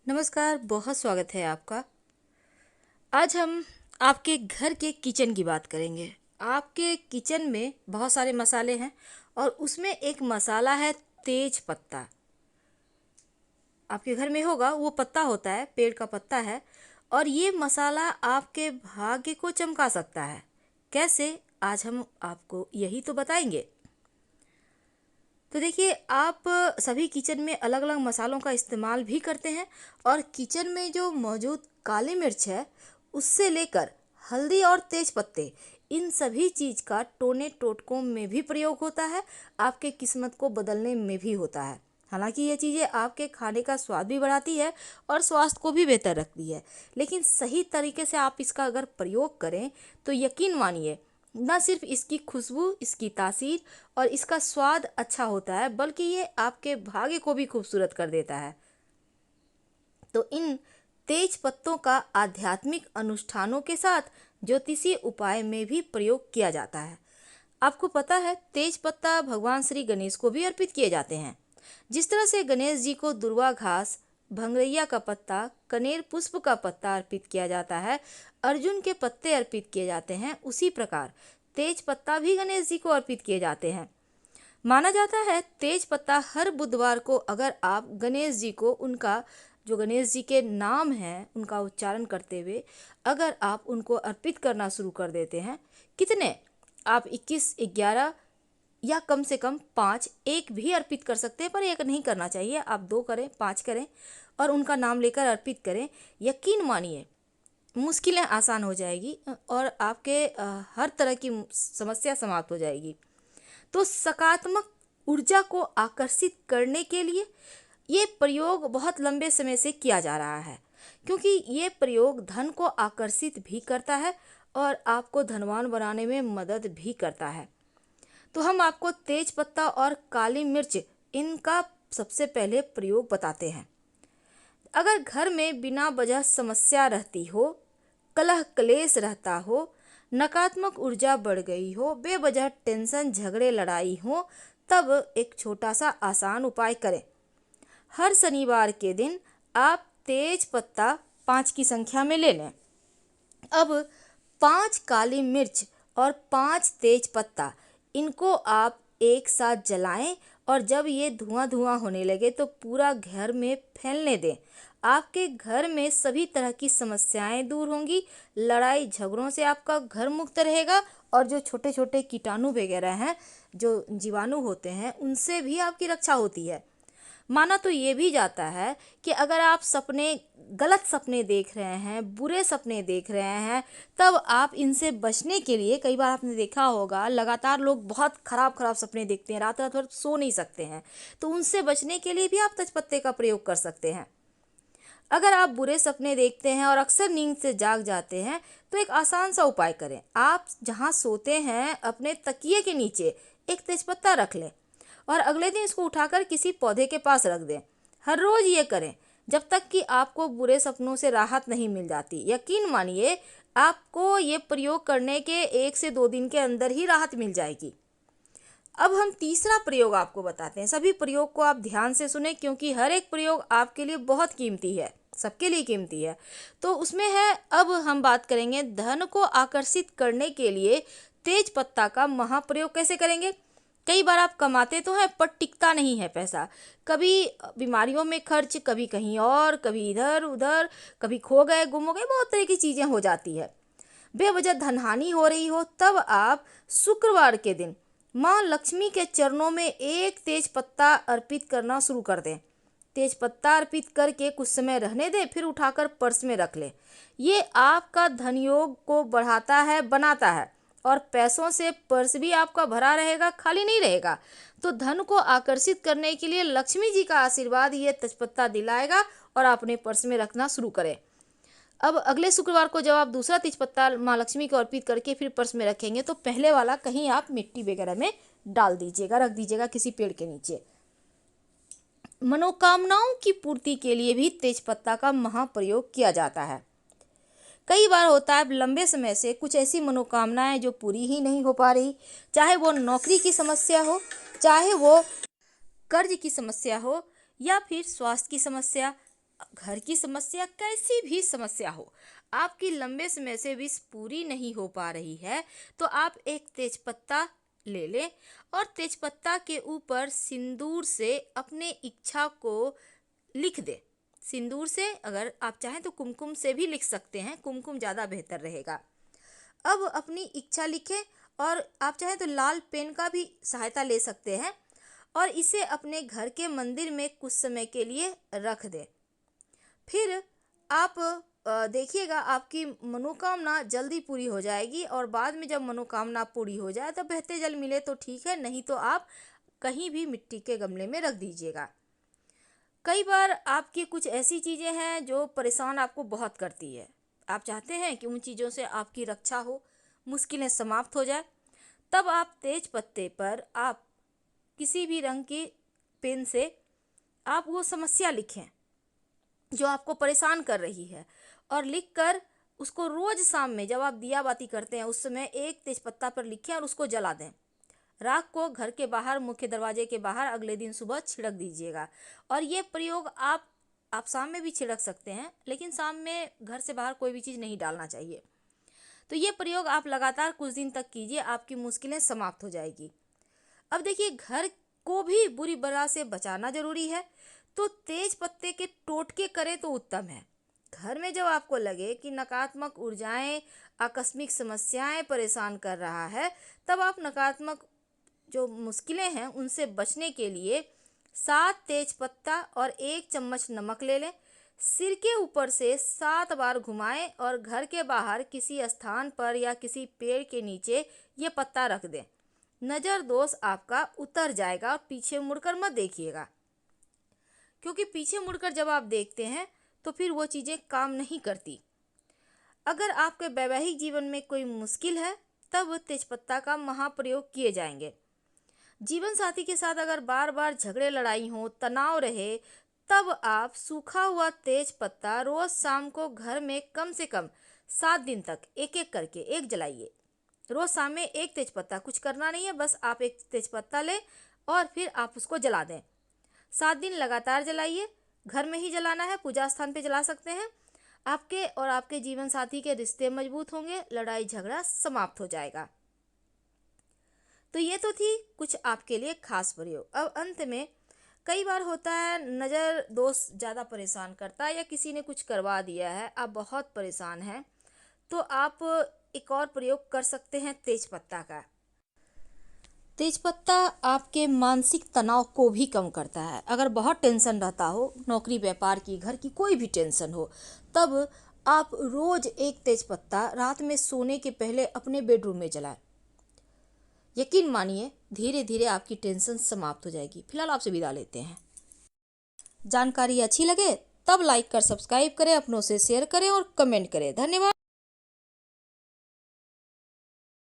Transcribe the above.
नमस्कार, बहुत स्वागत है आपका। आज हम आपके घर के किचन की बात करेंगे। आपके किचन में बहुत सारे मसाले हैं और उसमें एक मसाला है तेज पत्ता। आपके घर में होगा, वो पत्ता होता है, पेड़ का पत्ता है और ये मसाला आपके भाग्य को चमका सकता है। कैसे? आज हम आपको यही तो बताएंगे। तो देखिए, आप सभी किचन में अलग अलग मसालों का इस्तेमाल भी करते हैं और किचन में जो मौजूद काली मिर्च है उससे लेकर हल्दी और तेज पत्ते, इन सभी चीज़ का टोने टोटकों में भी प्रयोग होता है, आपके किस्मत को बदलने में भी होता है। हालांकि ये चीज़ें आपके खाने का स्वाद भी बढ़ाती है और स्वास्थ्य को भी बेहतर रखती है, लेकिन सही तरीके से आप इसका अगर प्रयोग करें तो यकीन मानिए, न सिर्फ इसकी खुशबू, इसकी तासीर और इसका स्वाद अच्छा होता है, बल्कि ये आपके भाग्य को भी खूबसूरत कर देता है। तो इन तेज पत्तों का आध्यात्मिक अनुष्ठानों के साथ ज्योतिषीय उपाय में भी प्रयोग किया जाता है। आपको पता है, तेज पत्ता भगवान श्री गणेश को भी अर्पित किए जाते हैं। जिस तरह से गणेश जी को दुर्वा घास, भंगरैया का पत्ता, कनेर पुष्प का पत्ता अर्पित किया जाता है, अर्जुन के पत्ते अर्पित किए जाते हैं, उसी प्रकार तेज पत्ता भी गणेश जी को अर्पित किए जाते हैं। माना जाता है तेज पत्ता हर बुधवार को अगर आप गणेश जी को उनका जो गणेश जी के नाम है उनका उच्चारण करते हुए अगर आप उनको अर्पित करना शुरू कर देते हैं, कितने आप 21, 11 या कम से कम 5, एक भी अर्पित कर सकते हैं, पर एक नहीं करना चाहिए। आप 2 करें, 5 करें और उनका नाम लेकर अर्पित करें। यकीन मानिए, मुश्किलें आसान हो जाएगी और आपके हर तरह की समस्या समाप्त हो जाएगी। तो सकारात्मक ऊर्जा को आकर्षित करने के लिए ये प्रयोग बहुत लंबे समय से किया जा रहा है, क्योंकि ये प्रयोग धन को आकर्षित भी करता है और आपको धनवान बनाने में मदद भी करता है। तो हम आपको तेज पत्ता और काली मिर्च, इनका सबसे पहले प्रयोग बताते हैं। अगर घर में बिना वजह समस्या रहती हो, कलह क्लेश रहता हो, नकारात्मक ऊर्जा बढ़ गई हो, बेवजह टेंशन, झगड़े, लड़ाई हो, तब एक छोटा सा आसान उपाय करें। हर शनिवार के दिन आप तेज पत्ता 5 की संख्या में ले लें। अब 5 काली मिर्च और 5 तेज पत्ता, इनको आप एक साथ जलाएं और जब ये धुआं धुआं होने लगे तो पूरा घर में फैलने दें। आपके घर में सभी तरह की समस्याएं दूर होंगी, लड़ाई झगड़ों से आपका घर मुक्त रहेगा और जो छोटे छोटे कीटाणु वगैरह हैं, जो जीवाणु होते हैं, उनसे भी आपकी रक्षा होती है। माना तो ये भी जाता है कि अगर आप गलत सपने देख रहे हैं, बुरे सपने देख रहे हैं, तब आप इनसे बचने के लिए, कई बार आपने देखा होगा लगातार लोग बहुत खराब खराब सपने देखते हैं, रात रात भर सो नहीं सकते हैं, तो उनसे बचने के लिए भी आप तेजपत्ते का प्रयोग कर सकते हैं। अगर आप बुरे सपने देखते हैं और अक्सर नींद से जाग जाते हैं, तो एक आसान सा उपाय करें। आप जहां सोते हैं अपने तकिए के नीचे एक तेजपत्ता रख लें और अगले दिन इसको उठाकर किसी पौधे के पास रख दें। हर रोज ये करें जब तक कि आपको बुरे सपनों से राहत नहीं मिल जाती। यकीन मानिए, आपको ये प्रयोग करने के 1 से 2 दिन के अंदर ही राहत मिल जाएगी। अब हम तीसरा प्रयोग आपको बताते हैं। सभी प्रयोग को आप ध्यान से सुने, क्योंकि हर एक प्रयोग आपके लिए बहुत कीमती है, सबके लिए कीमती है। तो उसमें है, अब हम बात करेंगे धन को आकर्षित करने के लिए तेज पत्ता का महाप्रयोग कैसे करेंगे। कई बार आप कमाते तो हैं पर टिकता नहीं है पैसा, कभी बीमारियों में खर्च, कभी कहीं और, कभी इधर उधर, कभी खो गए, गुम हो गए, बहुत तरह की चीज़ें हो जाती है, बेवजह धनहानि हो रही हो, तब आप शुक्रवार के दिन माँ लक्ष्मी के चरणों में एक तेज पत्ता अर्पित करना शुरू कर दें। तेज पत्ता अर्पित करके कुछ समय रहने दें, फिर उठाकर पर्स में रख लें। ये आपका धन योग को बढ़ाता है, बनाता है और पैसों से पर्स भी आपका भरा रहेगा, खाली नहीं रहेगा। तो धन को आकर्षित करने के लिए लक्ष्मी जी का आशीर्वाद ये तेजपत्ता दिलाएगा और आप अपने पर्स में रखना शुरू करें। अब अगले शुक्रवार को जब आप दूसरा तेजपत्ता माँ लक्ष्मी को अर्पित करके फिर पर्स में रखेंगे, तो पहले वाला कहीं आप मिट्टी वगैरह में डाल दीजिएगा, रख दीजिएगा किसी पेड़ के नीचे। मनोकामनाओं की पूर्ति के लिए भी तेजपत्ता का महाप्रयोग किया जाता है। कई बार होता है लंबे समय से कुछ ऐसी मनोकामनाएं जो पूरी ही नहीं हो पा रही, चाहे वो नौकरी की समस्या हो, चाहे वो कर्ज की समस्या हो, या फिर स्वास्थ्य की समस्या, घर की समस्या कैसी भी समस्या हो, आपकी लंबे समय से विश पूरी नहीं हो पा रही है, तो आप एक तेजपत्ता ले लें और तेजपत्ता के ऊपर सिंदूर से अपने इच्छा को लिख दें। सिंदूर से, अगर आप चाहें तो कुमकुम से भी लिख सकते हैं, कुमकुम ज़्यादा बेहतर रहेगा। अब अपनी इच्छा लिखें और आप चाहें तो लाल पेन का भी सहायता ले सकते हैं और इसे अपने घर के मंदिर में कुछ समय के लिए रख दें। फिर आप देखिएगा आपकी मनोकामना जल्दी पूरी हो जाएगी और बाद में जब मनोकामना पूरी हो जाए तो बहते जल मिले तो ठीक है, नहीं तो आप कहीं भी मिट्टी के गमले में रख दीजिएगा। कई बार आपकी कुछ ऐसी चीज़ें हैं जो परेशान आपको बहुत करती है, आप चाहते हैं कि उन चीज़ों से आपकी रक्षा हो, मुश्किलें समाप्त हो जाए, तब आप तेज पत्ते पर आप किसी भी रंग की पेन से आप वो समस्या लिखें जो आपको परेशान कर रही है और लिखकर उसको रोज शाम में जब आप दिया बाती करते हैं उस समय एक तेजपत्ता पर लिखें और उसको जला दें। राख को घर के बाहर, मुख्य दरवाजे के बाहर अगले दिन सुबह छिड़क दीजिएगा। और ये प्रयोग आप शाम में भी छिड़क सकते हैं, लेकिन शाम में घर से बाहर कोई भी चीज़ नहीं डालना चाहिए। तो ये प्रयोग आप लगातार कुछ दिन तक कीजिए, आपकी मुश्किलें समाप्त हो जाएगी। अब देखिए, घर को भी बुरी बला से बचाना जरूरी है, तो तेज पत्ते के टोटके करें तो उत्तम है। घर में जब आपको लगे कि नकारात्मक ऊर्जाएं, आकस्मिक समस्याएं परेशान कर रहा है, तब आप नकारात्मक जो मुश्किलें हैं उनसे बचने के लिए 7 तेज पत्ता और 1 चम्मच नमक ले लें। सिर के ऊपर से 7 बार घुमाएं और घर के बाहर किसी स्थान पर या किसी पेड़ के नीचे ये पत्ता रख दें। नज़र दोष आपका उतर जाएगा और पीछे मुड़कर मत देखिएगा, क्योंकि पीछे मुड़कर जब आप देखते हैं तो फिर वो चीज़ें काम नहीं करती। अगर आपके वैवाहिक जीवन में कोई मुश्किल है, तब तेजपत्ता का महाप्रयोग किए जाएंगे। जीवन साथी के साथ अगर बार बार झगड़े लड़ाई हो, तनाव रहे, तब आप सूखा हुआ तेज पत्ता रोज शाम को घर में कम से कम 7 दिन तक एक एक करके एक जलाइए। रोज शाम में एक तेजपत्ता, कुछ करना नहीं है, बस आप एक तेजपत्ता लें और फिर आप उसको जला दें। 7 दिन लगातार जलाइए, घर में ही जलाना है, पूजा स्थान पे जला सकते हैं। आपके और आपके जीवन साथी के रिश्ते मजबूत होंगे, लड़ाई झगड़ा समाप्त हो जाएगा। तो ये तो थी कुछ आपके लिए खास प्रयोग। अब अंत में, कई बार होता है नज़र दोष ज़्यादा परेशान करता है या किसी ने कुछ करवा दिया है, आप बहुत परेशान हैं, तो आप एक और प्रयोग कर सकते हैं तेजपत्ता का। तेजपत्ता आपके मानसिक तनाव को भी कम करता है। अगर बहुत टेंशन रहता हो, नौकरी व्यापार की, घर की कोई भी टेंशन हो, तब आप रोज एक तेजपत्ता रात में सोने के पहले अपने बेडरूम में जलाएं। यकीन मानिए, धीरे धीरे आपकी टेंशन समाप्त हो जाएगी। फिलहाल आपसे विदा लेते हैं। जानकारी अच्छी लगे तब लाइक कर सब्सक्राइब करें, अपनों से शेयर करें और कमेंट करें। धन्यवाद।